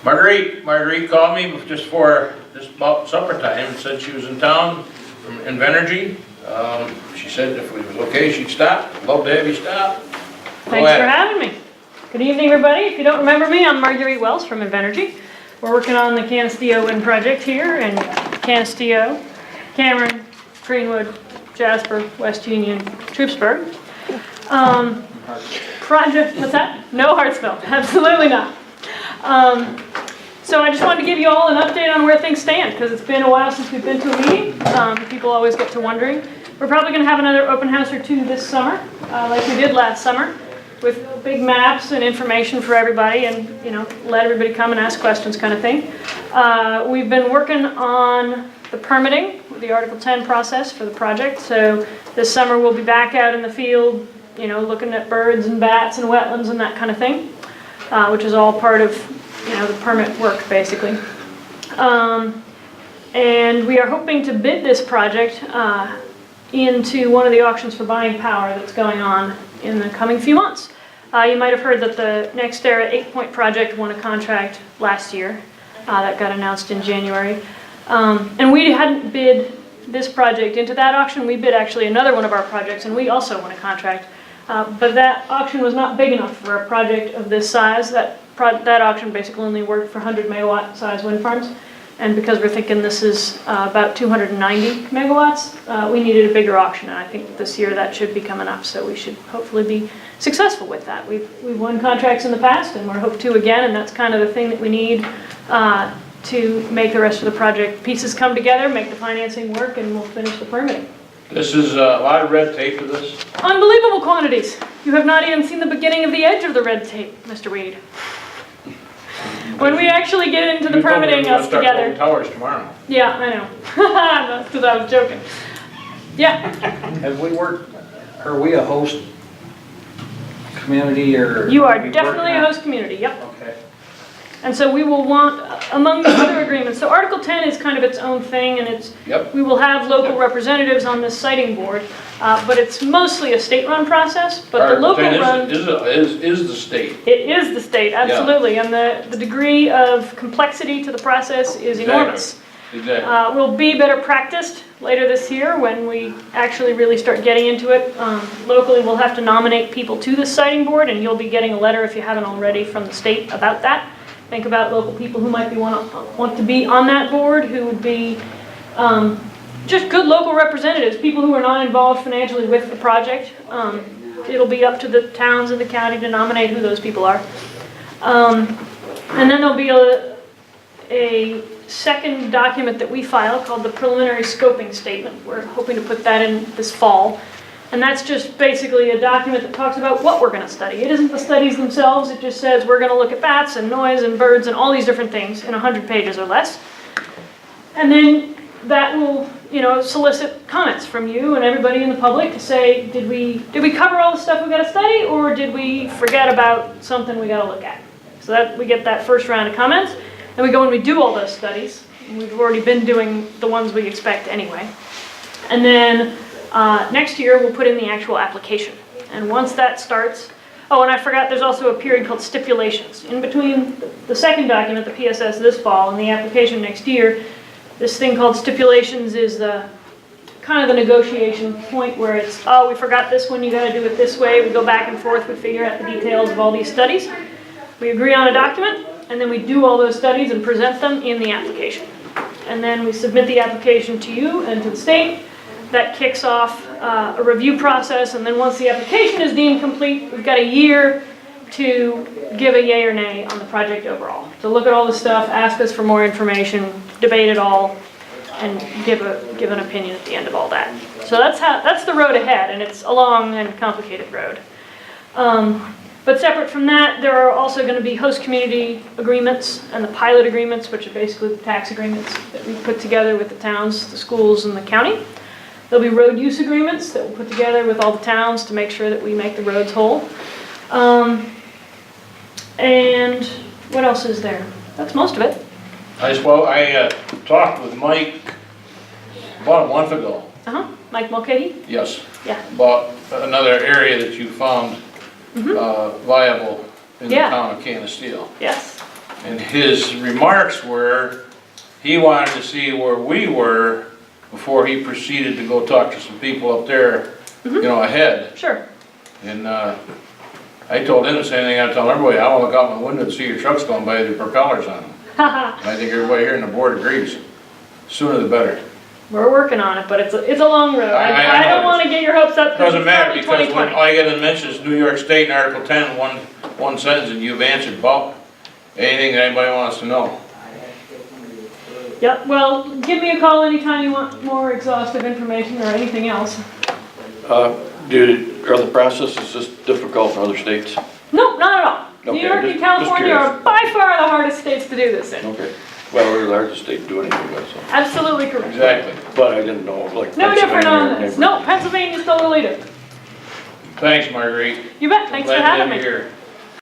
Marguerite called me just about supper time and said she was in town from Invenergy. She said if it was okay, she'd stop. Love to have you stop. Thanks for having me. Good evening, everybody. If you don't remember me, I'm Marguerite Wells from Invenergy. We're working on the Canisteo wind project here in Canisteo, Cameron, Greenwood, Jasper, West Union, Troopsburg. Project, what's that? No Hartsville, absolutely not. So I just wanted to give you all an update on where things stand, because it's been a while since we've been to a meeting. People always get to wondering. We're probably going to have another open house or two this summer, like we did last summer, with big maps and information for everybody, and let everybody come and ask questions, kind of thing. We've been working on the permitting, the Article 10 process for the project. So this summer we'll be back out in the field, looking at birds and bats and wetlands and that kind of thing, which is all part of the permit work, basically. And we are hoping to bid this project into one of the auctions for buying power that's going on in the coming few months. You might have heard that the NextEra 8-Point project won a contract last year. That got announced in January. And we hadn't bid this project into that auction. We bid actually another one of our projects, and we also won a contract. But that auction was not big enough for a project of this size. That auction basically only worked for 100 megawatt size wind farms. And because we're thinking this is about 290 megawatts, we needed a bigger auction. And I think this year that should be coming up. So we should hopefully be successful with that. We've won contracts in the past, and we're hoping to again. And that's kind of the thing that we need to make the rest of the project pieces come together, make the financing work, and we'll finish the permitting. This is a lot of red tape for this. Unbelievable quantities. You have not even seen the beginning of the edge of the red tape, Mr. Weed. When we actually get into the permitting us together. Towers tomorrow. Yeah, I know. That's because I was joking. Yeah. Have we worked, are we a host community or? You are definitely a host community, yep. Okay. And so we will want, among the other agreements, so Article 10 is kind of its own thing, and we will have local representatives on this siting board, but it's mostly a state-run process, but the local run... Is the state. It is the state, absolutely, and the degree of complexity to the process is enormous. Exactly. We'll be better practiced later this year when we actually really start getting into it. Locally, we'll have to nominate people to this siting board, and you'll be getting a letter if you haven't already from the state about that. Think about local people who might want to be on that board, who would be just good local representatives, people who are not involved financially with the project. It'll be up to the towns and the county to nominate who those people are. And then there'll be a second document that we file called the preliminary scoping statement. We're hoping to put that in this fall. And that's just basically a document that talks about what we're going to study. It isn't the studies themselves, it just says we're going to look at bats and noise and birds and all these different things in 100 pages or less. And then that will, solicit comments from you and everybody in the public to say, did we cover all the stuff we got to study, or did we forget about something we got to look at? So that we get that first round of comments, and we go and we do all those studies. We've already been doing the ones we expect anyway. And then next year, we'll put in the actual application. And once that starts, oh, and I forgot, there's also a period called stipulations. In between the second document, the PSS this fall, and the application next year, this thing called stipulations is the kind of the negotiation point where it's, oh, we forgot this one, you got to do it this way. We go back and forth, we figure out the details of all these studies. We agree on a document, and then we do all those studies and present them in the application. And then we submit the application to you and to the state. That kicks off a review process, and then once the application is deemed complete, we've got a year to give a yay or nay on the project overall. So look at all the stuff, ask us for more information, debate it all, and give an opinion at the end of all that. So that's the road ahead, and it's a long and complicated road. But separate from that, there are also going to be host community agreements and the pilot agreements, which are basically the tax agreements that we put together with the towns, the schools, and the county. There'll be road use agreements that we'll put together with all the towns to make sure that we make the roads whole. And what else is there? That's most of it. I talked with Mike about a month ago. Mike Mulcahy? Yes. Yeah. About another area that you found viable in the Yeah. town of Canasteel. Yes. And his remarks were, he wanted to see where we were before he proceeded to go talk to some people up there, you know, ahead. Sure. And, I told him the same thing I tell everybody, I wanna look out my window and see your trucks going by with your propellers on them. Haha. And I think everybody here on the board agrees. Sooner the better. We're working on it, but it's a long road. I I don't know. wanna get your hopes up because Doesn't it's matter, probably because when 2020. all you gotta mention is New York State in Article 10, one sentence, and you've answered about anything that anybody wants to know. Yep, well, give me a call anytime you want more exhaustive information or anything else. Are the processes just difficult in other states? No, not at all. New Okay, York and just California curious. are by far the hardest states to do this in. Okay. Well, we're the largest state to do anything with, so. Absolutely correct. Exactly. But I didn't know, like. No different on Pennsylvania or this. No, Pennsylvania's still the leader. Thanks, Marguerite. You bet, thanks for Glad to having have me. you here.